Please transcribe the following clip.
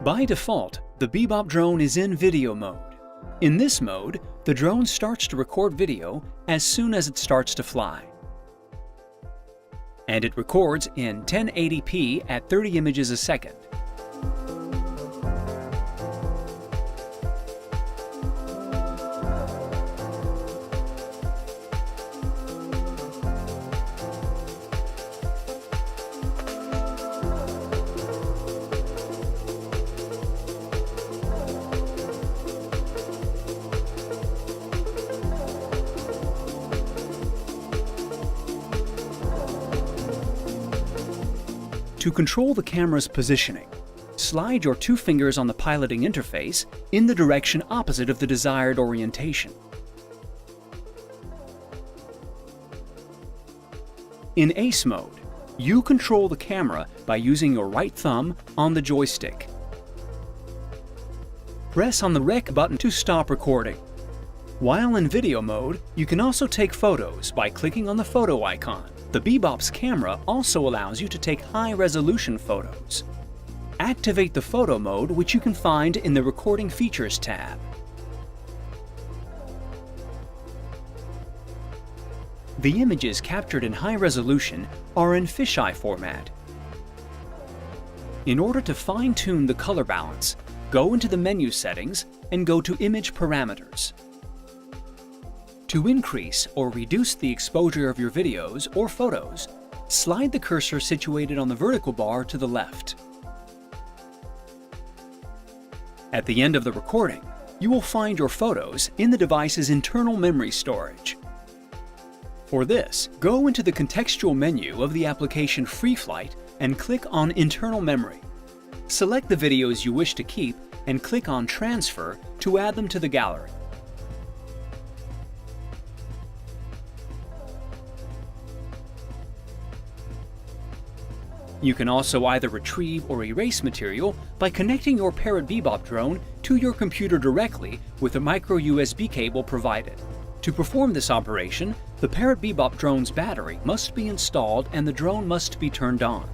By default, the Bebop drone is in video mode. In this mode, the drone starts to record video as soon as it starts to fly. And it records in 1080p at 30 images a second. To control the camera's positioning, slide your two fingers on the piloting interface in the direction opposite of the desired orientation. In Ace mode, you control the camera by using your right thumb on the joystick. Press on the Rec button to stop recording. While in video mode, you can also take photos by clicking on the photo icon. The Bebop's camera also allows you to take high-resolution photos. Activate the photo mode, which you can find in the Recording Features tab. The images captured in high resolution are in fisheye format. In order to fine-tune the color balance, go into the menu settings and go to Image Parameters. To increase or reduce the exposure of your videos or photos, slide the cursor situated on the vertical bar to the left. At the end of the recording, you will find your photos in the device's internal memory storage. For this, go into the contextual menu of the application FreeFlight and click on Internal Memory. Select the videos you wish to keep and click on Transfer to add them to the gallery. You can also either retrieve or erase material by connecting your Parrot Bebop drone to your computer directly with a micro USB cable provided. To perform this operation, the Parrot Bebop drone's battery must be installed and the drone must be turned on.